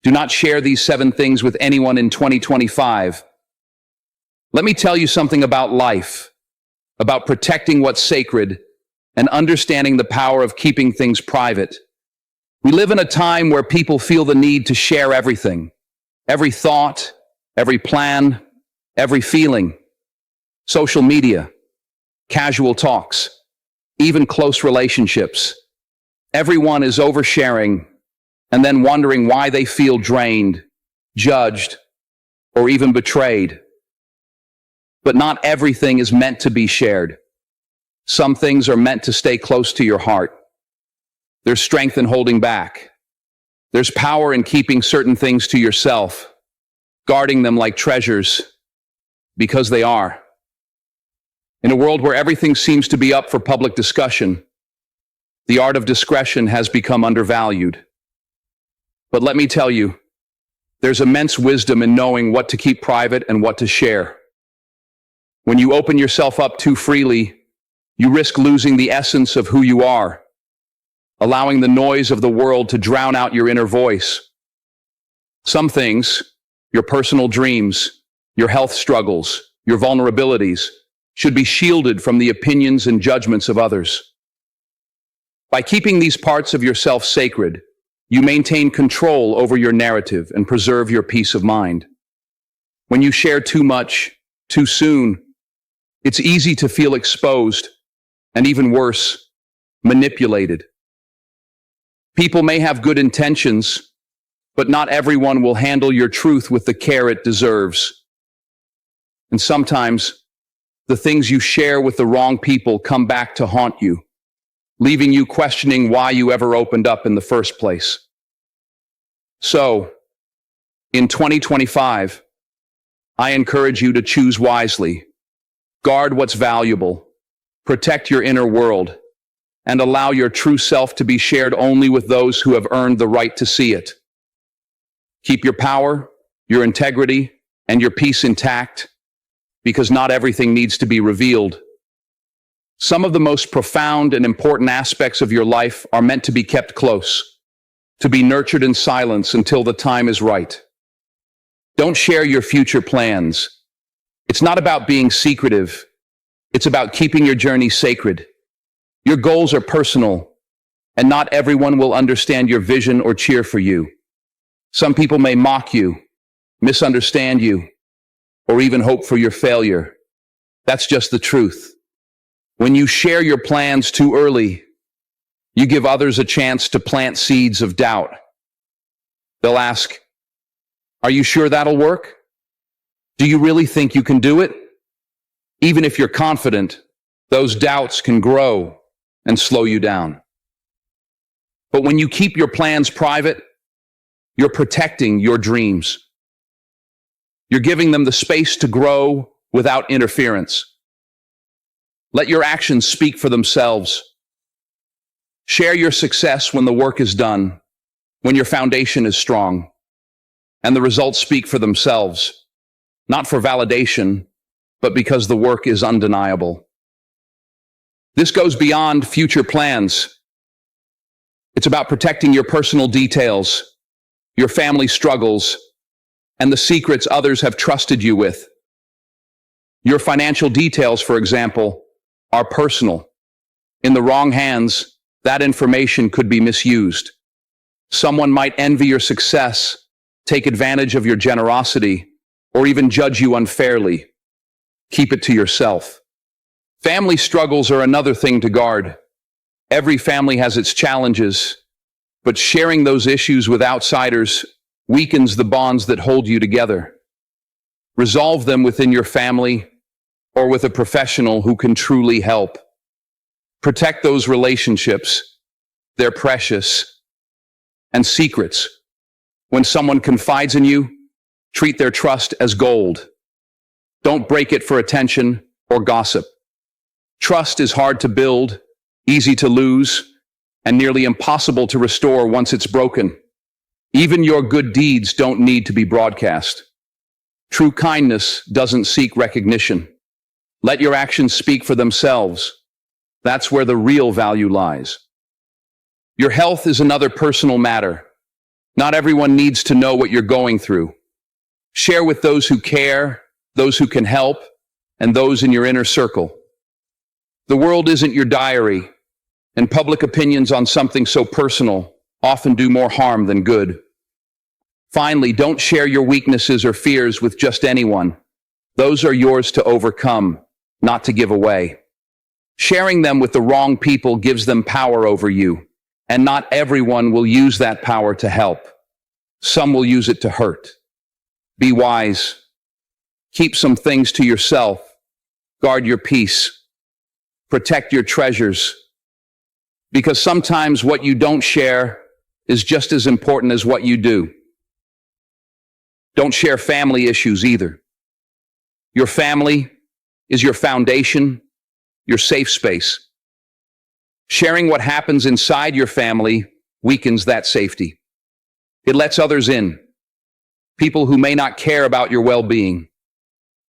Do not share these 7 things with anyone in 2025. Let me tell you something about life, about protecting what's sacred and understanding the power of keeping things private. We live in a time where people feel the need to share everything, every thought, every plan, every feeling. Social media, casual talks, even close relationships. Everyone is oversharing and then wondering why they feel drained, judged, or even betrayed. But not everything is meant to be shared. Some things are meant to stay close to your heart. There's strength in holding back. There's power in keeping certain things to yourself, guarding them like treasures, because they are. In a world where everything seems to be up for public discussion, the art of discretion has become undervalued. But let me tell you, there's immense wisdom in knowing what to keep private and what to share. When you open yourself up too freely, you risk losing the essence of who you are, allowing the noise of the world to drown out your inner voice. Some things, your personal dreams, your health struggles, your vulnerabilities, should be shielded from the opinions and judgments of others. By keeping these parts of yourself sacred, you maintain control over your narrative and preserve your peace of mind. When you share too much, too soon, it's easy to feel exposed, and even worse, manipulated. People may have good intentions, but not everyone will handle your truth with the care it deserves. And sometimes, the things you share with the wrong people come back to haunt you, leaving you questioning why you ever opened up in the first place. So, in 2025, I encourage you to choose wisely, guard what's valuable, protect your inner world, and allow your true self to be shared only with those who have earned the right to see it. Keep your power, your integrity, and your peace intact, because not everything needs to be revealed. Some of the most profound and important aspects of your life are meant to be kept close, to be nurtured in silence until the time is right. Don't share your future plans. It's not about being secretive. It's about keeping your journey sacred. Your goals are personal, and not everyone will understand your vision or cheer for you. Some people may mock you, misunderstand you, or even hope for your failure. That's just the truth. When you share your plans too early, you give others a chance to plant seeds of doubt. They'll ask, "Are you sure that'll work? Do you really think you can do it?" Even if you're confident, those doubts can grow and slow you down. But when you keep your plans private, you're protecting your dreams. You're giving them the space to grow without interference. Let your actions speak for themselves. Share your success when the work is done, when your foundation is strong, and the results speak for themselves, not for validation, but because the work is undeniable. This goes beyond future plans. It's about protecting your personal details, your family struggles, and the secrets others have trusted you with. Your financial details, for example, are personal. In the wrong hands, that information could be misused. Someone might envy your success, take advantage of your generosity, or even judge you unfairly. Keep it to yourself. Family struggles are another thing to guard. Every family has its challenges, but sharing those issues with outsiders weakens the bonds that hold you together. Resolve them within your family or with a professional who can truly help. Protect those relationships. They're precious. And secrets. When someone confides in you, treat their trust as gold. Don't break it for attention or gossip. Trust is hard to build, easy to lose, and nearly impossible to restore once it's broken. Even your good deeds don't need to be broadcast. True kindness doesn't seek recognition. Let your actions speak for themselves. That's where the real value lies. Your health is another personal matter. Not everyone needs to know what you're going through. Share with those who care, those who can help, and those in your inner circle. The world isn't your diary, and public opinions on something so personal often do more harm than good. Finally, don't share your weaknesses or fears with just anyone. Those are yours to overcome, not to give away. Sharing them with the wrong people gives them power over you, and not everyone will use that power to help. Some will use it to hurt. Be wise. Keep some things to yourself. Guard your peace. Protect your treasures. Because sometimes what you don't share is just as important as what you do. Don't share family issues either. Your family is your foundation, your safe space. Sharing what happens inside your family weakens that safety. It lets others in, people who may not care about your well-being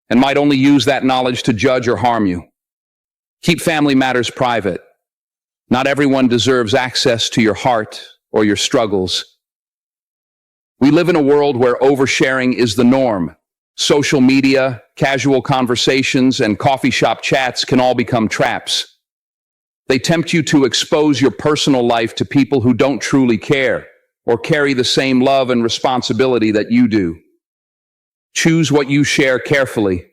and might only use that knowledge to judge or harm you. Keep family matters private. Not everyone deserves access to your heart or your struggles. We live in a world where oversharing is the norm. Social media, casual conversations, and coffee shop chats can all become traps. They tempt you to expose your personal life to people who don't truly care or carry the same love and responsibility that you do. Choose what you share carefully.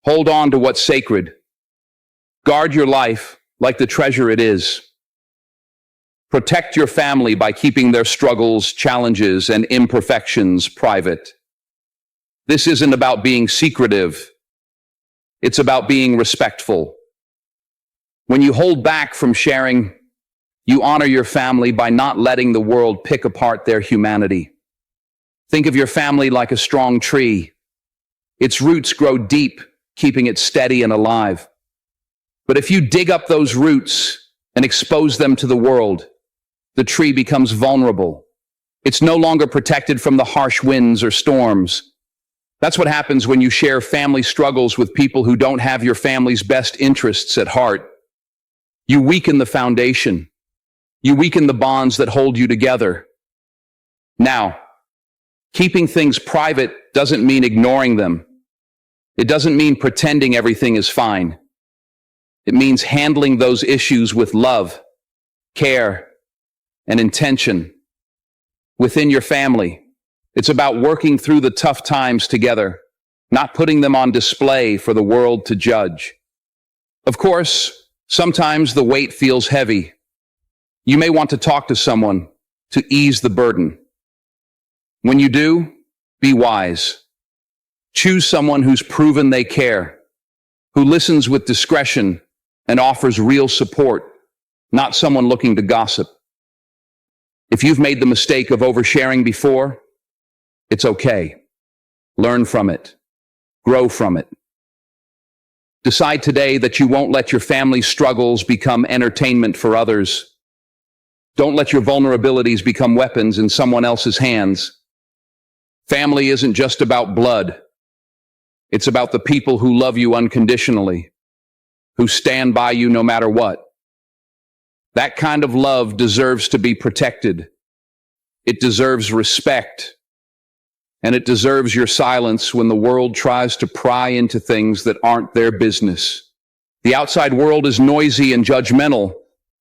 Hold on to what's sacred. Guard your life like the treasure it is. Protect your family by keeping their struggles, challenges, and imperfections private. This isn't about being secretive. It's about being respectful. When you hold back from sharing, you honor your family by not letting the world pick apart their humanity. Think of your family like a strong tree. Its roots grow deep, keeping it steady and alive. But if you dig up those roots and expose them to the world, the tree becomes vulnerable. It's no longer protected from the harsh winds or storms. That's what happens when you share family struggles with people who don't have your family's best interests at heart. You weaken the foundation. You weaken the bonds that hold you together. Now, keeping things private doesn't mean ignoring them. It doesn't mean pretending everything is fine. It means handling those issues with love, care, and intention. Within your family, it's about working through the tough times together, not putting them on display for the world to judge. Of course, sometimes the weight feels heavy. You may want to talk to someone to ease the burden. When you do, be wise. Choose someone who's proven they care, who listens with discretion and offers real support, not someone looking to gossip. If you've made the mistake of oversharing before, it's okay. Learn from it. Grow from it. Decide today that you won't let your family's struggles become entertainment for others. Don't let your vulnerabilities become weapons in someone else's hands. Family isn't just about blood. It's about the people who love you unconditionally, who stand by you no matter what. That kind of love deserves to be protected. It deserves respect. And it deserves your silence when the world tries to pry into things that aren't their business. The outside world is noisy and judgmental,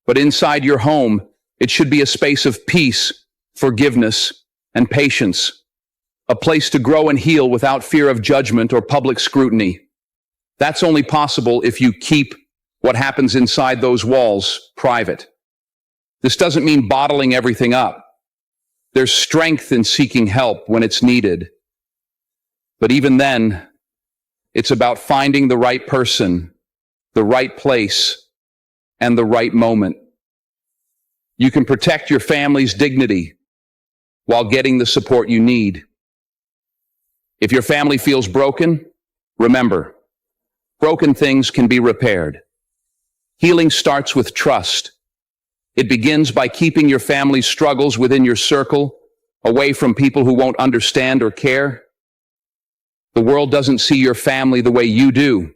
but inside your home, it should be a space of peace, forgiveness, and patience. A place to grow and heal without fear of judgment or public scrutiny. That's only possible if you keep what happens inside those walls private. This doesn't mean bottling everything up. There's strength in seeking help when it's needed. But even then, it's about finding the right person, the right place, and the right moment. You can protect your family's dignity while getting the support you need. If your family feels broken, remember, broken things can be repaired. Healing starts with trust. It begins by keeping your family's struggles within your circle, away from people who won't understand or care. The world doesn't see your family the way you do.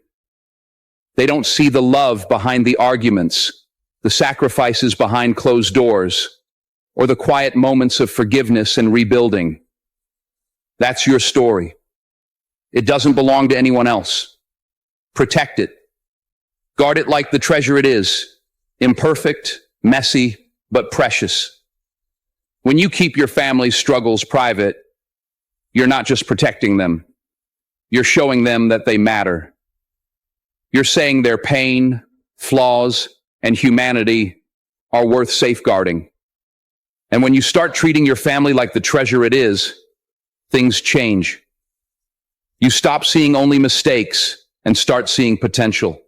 They don't see the love behind the arguments, the sacrifices behind closed doors, or the quiet moments of forgiveness and rebuilding. That's your story. It doesn't belong to anyone else. Protect it. Guard it like the treasure it is, imperfect, messy, but precious. When you keep your family's struggles private, you're not just protecting them. You're showing them that they matter. You're saying their pain, flaws, and humanity are worth safeguarding. And when you start treating your family like the treasure it is, things change. You stop seeing only mistakes and start seeing potential.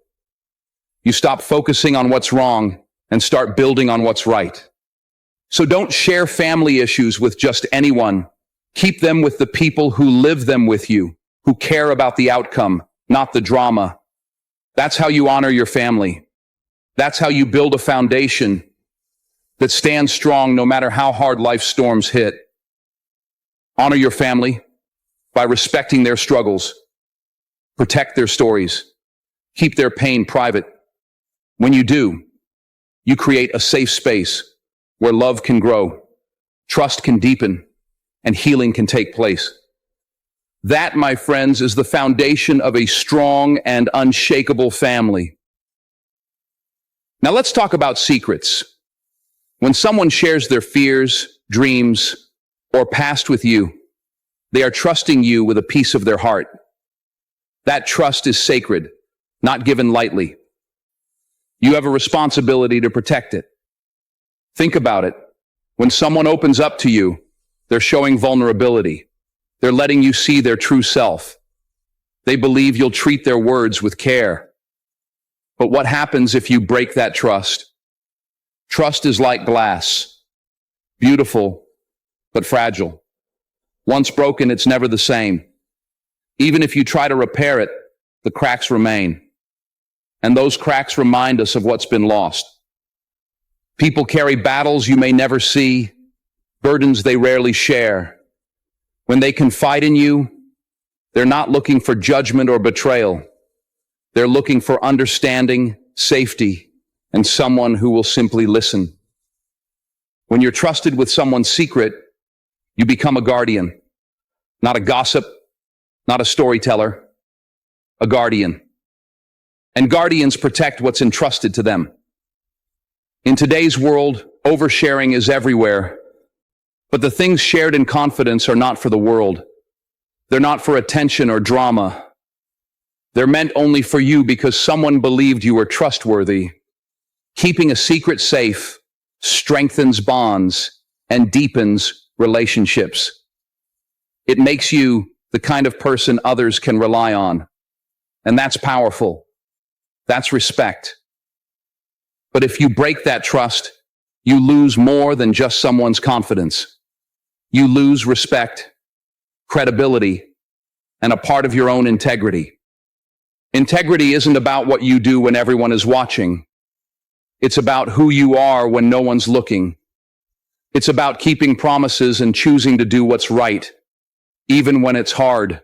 You stop focusing on what's wrong and start building on what's right. So don't share family issues with just anyone. Keep them with the people who live them with you, who care about the outcome, not the drama. That's how you honor your family. That's how you build a foundation that stands strong no matter how hard life's storms hit. Honor your family by respecting their struggles. Protect their stories. Keep their pain private. When you do, you create a safe space where love can grow, trust can deepen, and healing can take place. That, my friends, is the foundation of a strong and unshakable family. Now let's talk about secrets. When someone shares their fears, dreams, or past with you, they are trusting you with a piece of their heart. That trust is sacred, not given lightly. You have a responsibility to protect it. Think about it. When someone opens up to you, they're showing vulnerability. They're letting you see their true self. They believe you'll treat their words with care. But what happens if you break that trust? Trust is like glass, beautiful, but fragile. Once broken, it's never the same. Even if you try to repair it, the cracks remain. And those cracks remind us of what's been lost. People carry battles you may never see, burdens they rarely share. When they confide in you, they're not looking for judgment or betrayal. They're looking for understanding, safety, and someone who will simply listen. When you're trusted with someone's secret, you become a guardian, not a gossip, not a storyteller, a guardian. And guardians protect what's entrusted to them. In today's world, oversharing is everywhere, but the things shared in confidence are not for the world. They're not for attention or drama. They're meant only for you because someone believed you were trustworthy. Keeping a secret safe strengthens bonds and deepens relationships. It makes you the kind of person others can rely on. And that's powerful. That's respect. But if you break that trust, you lose more than just someone's confidence. You lose respect, credibility, and a part of your own integrity. Integrity isn't about what you do when everyone is watching. It's about who you are when no one's looking. It's about keeping promises and choosing to do what's right, even when it's hard.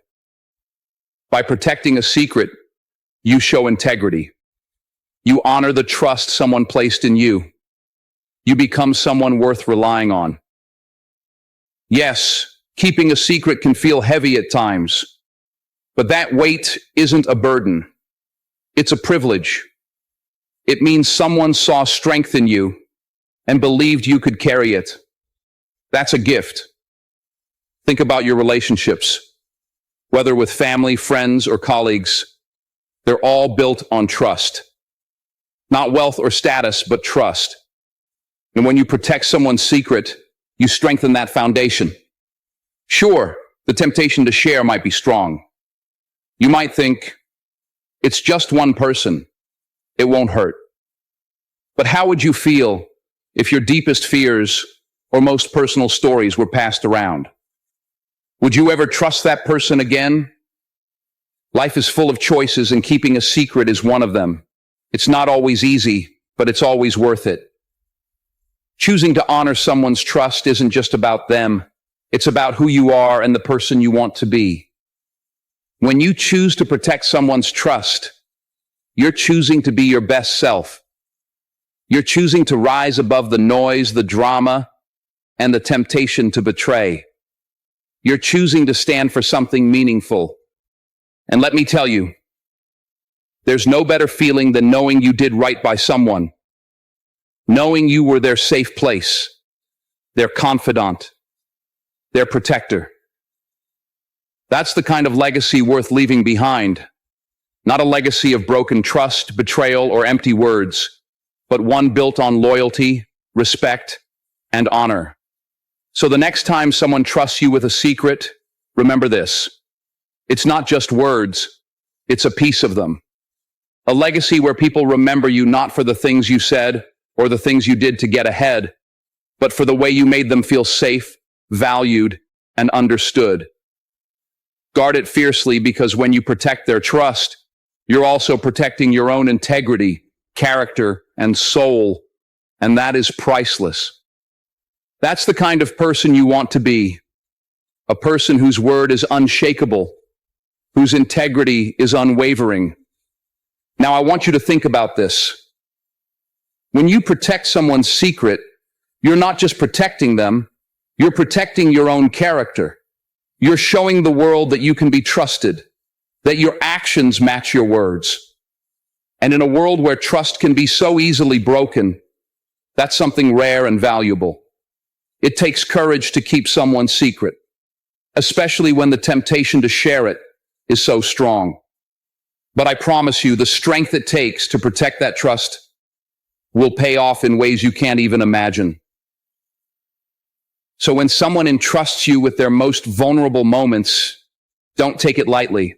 By protecting a secret, you show integrity. You honor the trust someone placed in you. You become someone worth relying on. Yes, keeping a secret can feel heavy at times, but that weight isn't a burden. It's a privilege. It means someone saw strength in you and believed you could carry it. That's a gift. Think about your relationships, whether with family, friends, or colleagues. They're all built on trust. Not wealth or status, but trust. And when you protect someone's secret, you strengthen that foundation. Sure, the temptation to share might be strong. You might think, it's just one person. It won't hurt. But how would you feel if your deepest fears or most personal stories were passed around? Would you ever trust that person again? Life is full of choices, and keeping a secret is one of them. It's not always easy, but it's always worth it. Choosing to honor someone's trust isn't just about them. It's about who you are and the person you want to be. When you choose to protect someone's trust, you're choosing to be your best self. You're choosing to rise above the noise, the drama, and the temptation to betray. You're choosing to stand for something meaningful. And let me tell you, there's no better feeling than knowing you did right by someone, knowing you were their safe place, their confidant, their protector. That's the kind of legacy worth leaving behind. Not a legacy of broken trust, betrayal, or empty words, but one built on loyalty, respect, and honor. So the next time someone trusts you with a secret, remember this. It's not just words, it's a piece of them. A legacy where people remember you not for the things you said or the things you did to get ahead, but for the way you made them feel safe, valued, and understood. Guard it fiercely, because when you protect their trust, you're also protecting your own integrity, character, and soul, and that is priceless. That's the kind of person you want to be, a person whose word is unshakable, whose integrity is unwavering. Now, I want you to think about this. When you protect someone's secret, you're not just protecting them, you're protecting your own character. You're showing the world that you can be trusted, that your actions match your words. And in a world where trust can be so easily broken, that's something rare and valuable. It takes courage to keep someone's secret, especially when the temptation to share it is so strong. But I promise you, the strength it takes to protect that trust will pay off in ways you can't even imagine. So when someone entrusts you with their most vulnerable moments, don't take it lightly.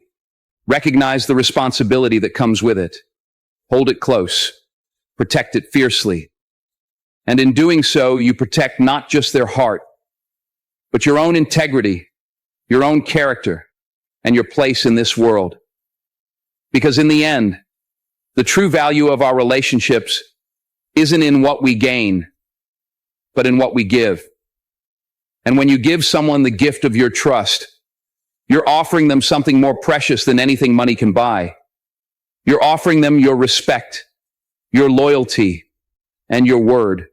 Recognize the responsibility that comes with it. Hold it close. Protect it fiercely. And in doing so, you protect not just their heart, but your own integrity, your own character, and your place in this world. Because in the end, the true value of our relationships isn't in what we gain, but in what we give. And when you give someone the gift of your trust, you're offering them something more precious than anything money can buy. You're offering them your respect, your loyalty, and your word.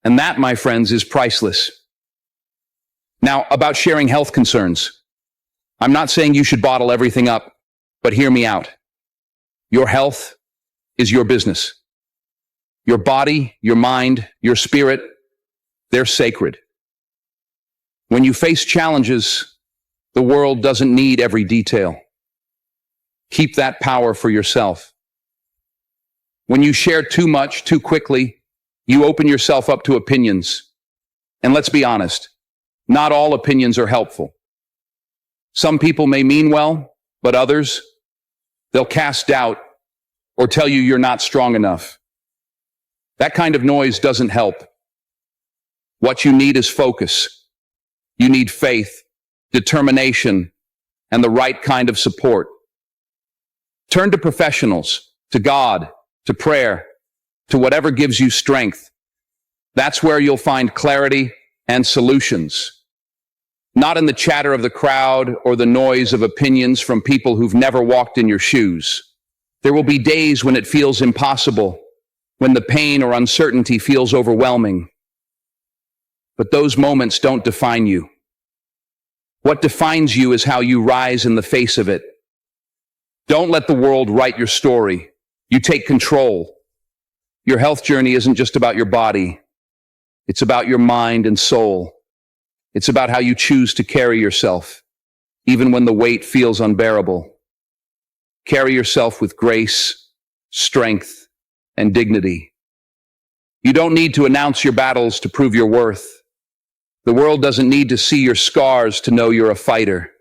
And that, my friends, is priceless. Now, about sharing health concerns. I'm not saying you should bottle everything up, but hear me out. Your health is your business. Your body, your mind, your spirit, they're sacred. When you face challenges, the world doesn't need every detail. Keep that power for yourself. When you share too much, too quickly, you open yourself up to opinions. And let's be honest, not all opinions are helpful. Some people may mean well, but others, they'll cast doubt or tell you you're not strong enough. That kind of noise doesn't help. What you need is focus. You need faith, determination, and the right kind of support. Turn to professionals, to God, to prayer, to whatever gives you strength. That's where you'll find clarity and solutions. Not in the chatter of the crowd or the noise of opinions from people who've never walked in your shoes. There will be days when it feels impossible, when the pain or uncertainty feels overwhelming. But those moments don't define you. What defines you is how you rise in the face of it. Don't let the world write your story. You take control. Your health journey isn't just about your body. It's about your mind and soul. It's about how you choose to carry yourself, even when the weight feels unbearable. Carry yourself with grace, strength, and dignity. You don't need to announce your battles to prove your worth. The world doesn't need to see your scars to know you're a fighter.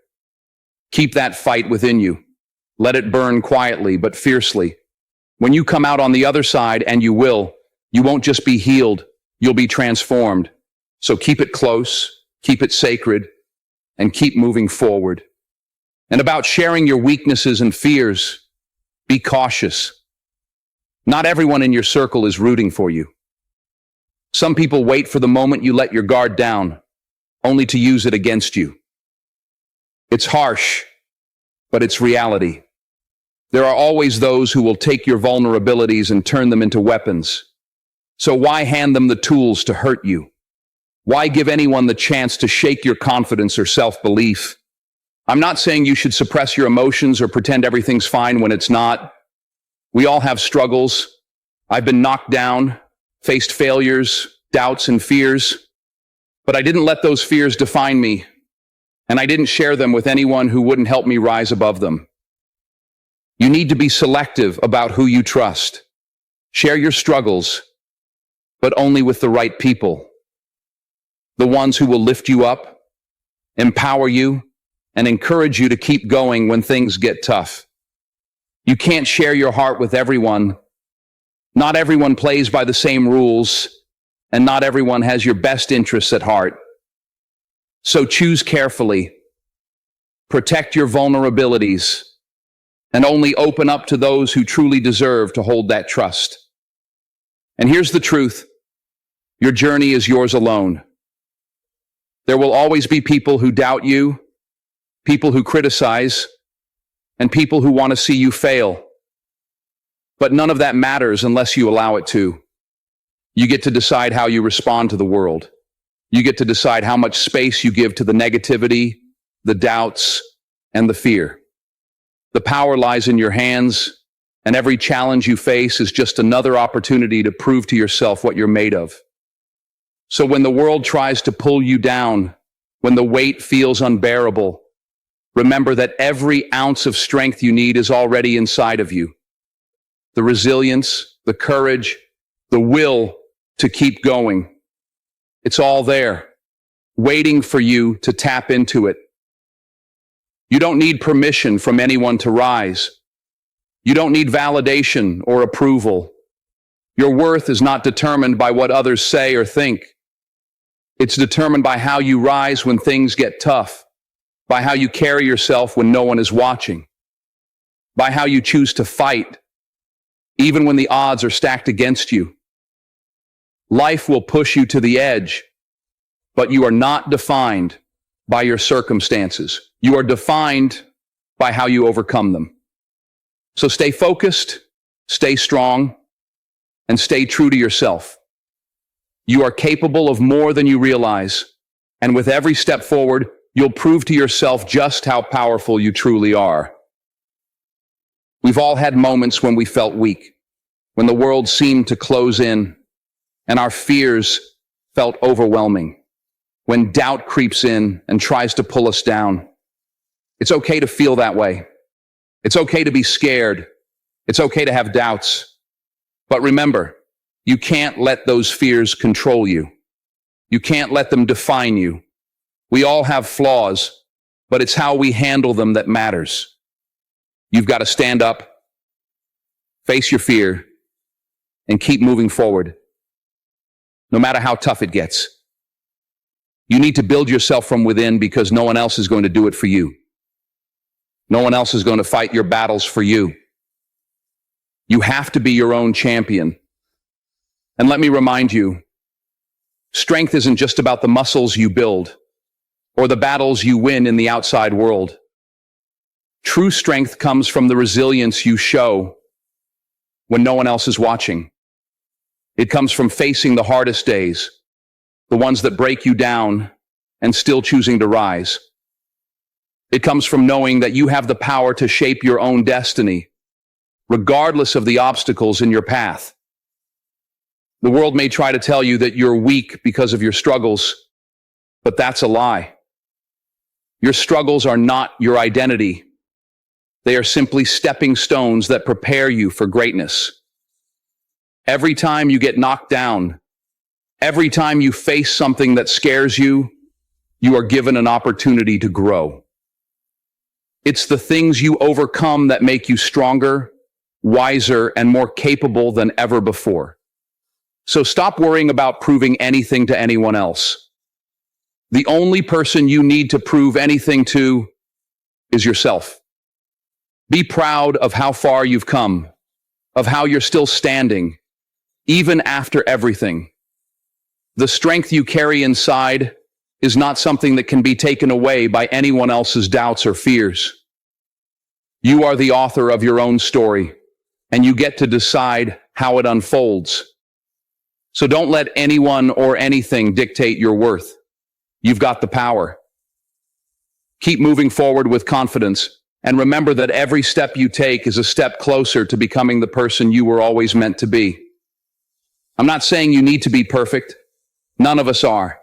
Keep that fight within you. Let it burn quietly but fiercely. When you come out on the other side, and you will, you won't just be healed, you'll be transformed. So keep it close, keep it sacred, and keep moving forward. And about sharing your weaknesses and fears, be cautious. Not everyone in your circle is rooting for you. Some people wait for the moment you let your guard down, only to use it against you. It's harsh, but it's reality. There are always those who will take your vulnerabilities and turn them into weapons. So why hand them the tools to hurt you? Why give anyone the chance to shake your confidence or self-belief? I'm not saying you should suppress your emotions or pretend everything's fine when it's not. We all have struggles. I've been knocked down, faced failures, doubts, and fears. But I didn't let those fears define me, and I didn't share them with anyone who wouldn't help me rise above them. You need to be selective about who you trust. Share your struggles, but only with the right people. The ones who will lift you up, empower you, and encourage you to keep going when things get tough. You can't share your heart with everyone. Not everyone plays by the same rules, and not everyone has your best interests at heart. So choose carefully. Protect your vulnerabilities, and only open up to those who truly deserve to hold that trust. And here's the truth. Your journey is yours alone. There will always be people who doubt you, people who criticize, and people who want to see you fail. But none of that matters unless you allow it to. You get to decide how you respond to the world. You get to decide how much space you give to the negativity, the doubts, and the fear. The power lies in your hands, and every challenge you face is just another opportunity to prove to yourself what you're made of. So when the world tries to pull you down, when the weight feels unbearable, remember that every ounce of strength you need is already inside of you. The resilience, the courage, the will to keep going. It's all there, waiting for you to tap into it. You don't need permission from anyone to rise. You don't need validation or approval. Your worth is not determined by what others say or think. It's determined by how you rise when things get tough, by how you carry yourself when no one is watching, by how you choose to fight, even when the odds are stacked against you. Life will push you to the edge, but you are not defined by your circumstances. You are defined by how you overcome them. So stay focused, stay strong, and stay true to yourself. You are capable of more than you realize, and with every step forward, you'll prove to yourself just how powerful you truly are. We've all had moments when we felt weak, when the world seemed to close in, and our fears felt overwhelming, when doubt creeps in and tries to pull us down. It's okay to feel that way. It's okay to be scared. It's okay to have doubts. But remember, you can't let those fears control you. You can't let them define you. We all have flaws, but it's how we handle them that matters. You've got to stand up, face your fear, and keep moving forward, no matter how tough it gets. You need to build yourself from within because no one else is going to do it for you. No one else is going to fight your battles for you. You have to be your own champion. And let me remind you, strength isn't just about the muscles you build or the battles you win in the outside world. True strength comes from the resilience you show when no one else is watching. It comes from facing the hardest days, the ones that break you down, and still choosing to rise. It comes from knowing that you have the power to shape your own destiny, regardless of the obstacles in your path. The world may try to tell you that you're weak because of your struggles, but that's a lie. Your struggles are not your identity. They are simply stepping stones that prepare you for greatness. Every time you get knocked down, every time you face something that scares you, you are given an opportunity to grow. It's the things you overcome that make you stronger, wiser, and more capable than ever before. So stop worrying about proving anything to anyone else. The only person you need to prove anything to is yourself. Be proud of how far you've come, of how you're still standing, even after everything. The strength you carry inside is not something that can be taken away by anyone else's doubts or fears. You are the author of your own story, and you get to decide how it unfolds. So don't let anyone or anything dictate your worth. You've got the power. Keep moving forward with confidence, and remember that every step you take is a step closer to becoming the person you were always meant to be. I'm not saying you need to be perfect. None of us are.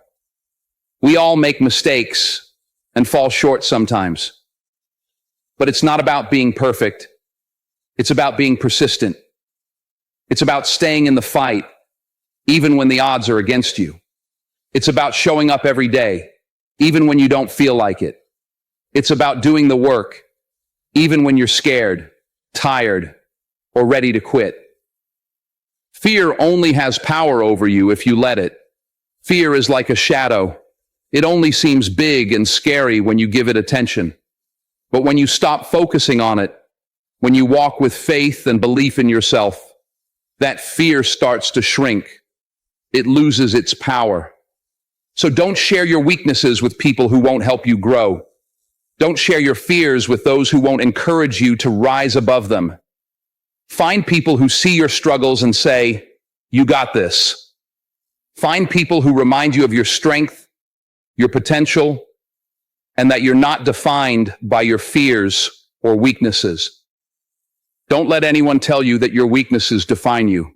We all make mistakes and fall short sometimes. But it's not about being perfect. It's about being persistent. It's about staying in the fight, even when the odds are against you. It's about showing up every day, even when you don't feel like it. It's about doing the work, even when you're scared, tired, or ready to quit. Fear only has power over you if you let it. Fear is like a shadow. It only seems big and scary when you give it attention. But when you stop focusing on it, when you walk with faith and belief in yourself, that fear starts to shrink. It loses its power. So don't share your weaknesses with people who won't help you grow. Don't share your fears with those who won't encourage you to rise above them. Find people who see your struggles and say, "You got this." Find people who remind you of your strength, your potential, and that you're not defined by your fears or weaknesses. Don't let anyone tell you that your weaknesses define you.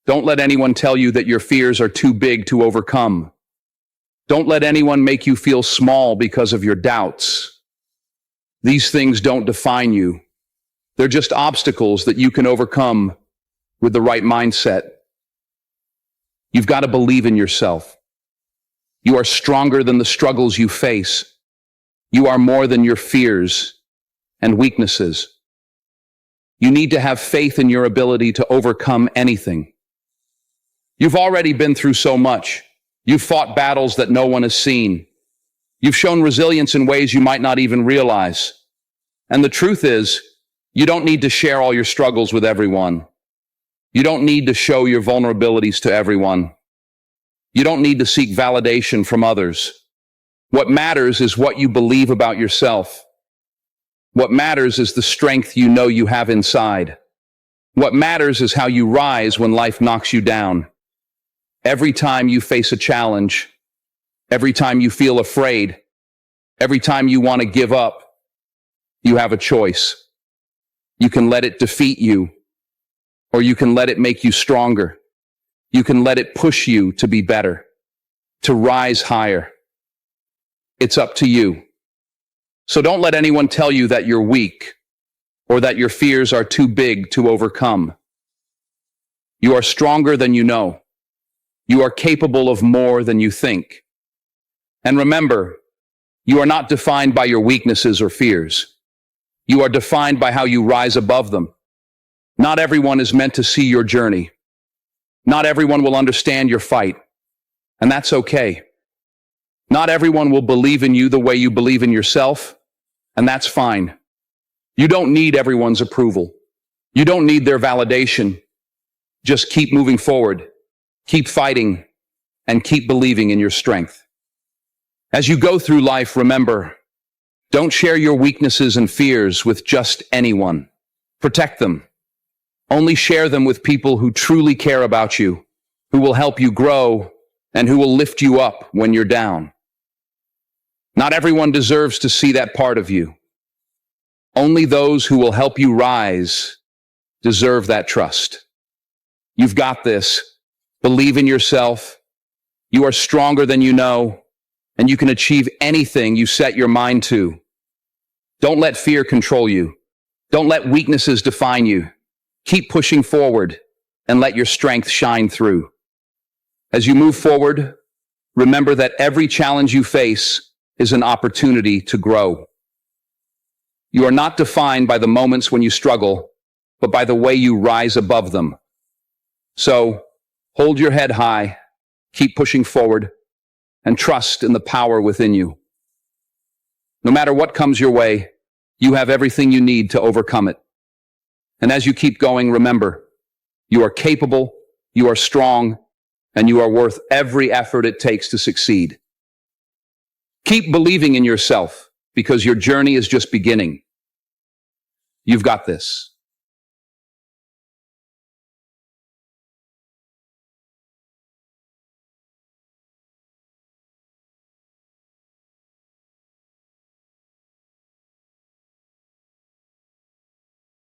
Don't let anyone tell you that your fears are too big to overcome. Don't let anyone make you feel small because of your doubts. These things don't define you. They're just obstacles that you can overcome with the right mindset. You've got to believe in yourself. You are stronger than the struggles you face. You are more than your fears and weaknesses. You need to have faith in your ability to overcome anything. You've already been through so much. You've fought battles that no one has seen. You've shown resilience in ways you might not even realize. And the truth is, you don't need to share all your struggles with everyone. You don't need to show your vulnerabilities to everyone. You don't need to seek validation from others. What matters is what you believe about yourself. What matters is the strength you know you have inside. What matters is how you rise when life knocks you down. Every time you face a challenge, every time you feel afraid, every time you want to give up, you have a choice. You can let it defeat you, or you can let it make you stronger. You can let it push you to be better, to rise higher. It's up to you. So don't let anyone tell you that you're weak or that your fears are too big to overcome. You are stronger than you know. You are capable of more than you think. And remember, you are not defined by your weaknesses or fears. You are defined by how you rise above them. Not everyone is meant to see your journey. Not everyone will understand your fight, and that's okay. Not everyone will believe in you the way you believe in yourself, and that's fine. You don't need everyone's approval. You don't need their validation. Just keep moving forward, keep fighting, and keep believing in your strength. As you go through life, remember, don't share your weaknesses and fears with just anyone. Protect them. Only share them with people who truly care about you, who will help you grow, and who will lift you up when you're down. Not everyone deserves to see that part of you. Only those who will help you rise deserve that trust. You've got this. Believe in yourself. You are stronger than you know, and you can achieve anything you set your mind to. Don't let fear control you. Don't let weaknesses define you. Keep pushing forward and let your strength shine through. As you move forward, remember that every challenge you face is an opportunity to grow. You are not defined by the moments when you struggle, but by the way you rise above them. So, hold your head high, keep pushing forward, and trust in the power within you. No matter what comes your way, you have everything you need to overcome it. And as you keep going, remember, you are capable, you are strong, and you are worth every effort it takes to succeed. Keep believing in yourself, because your journey is just beginning. You've got this.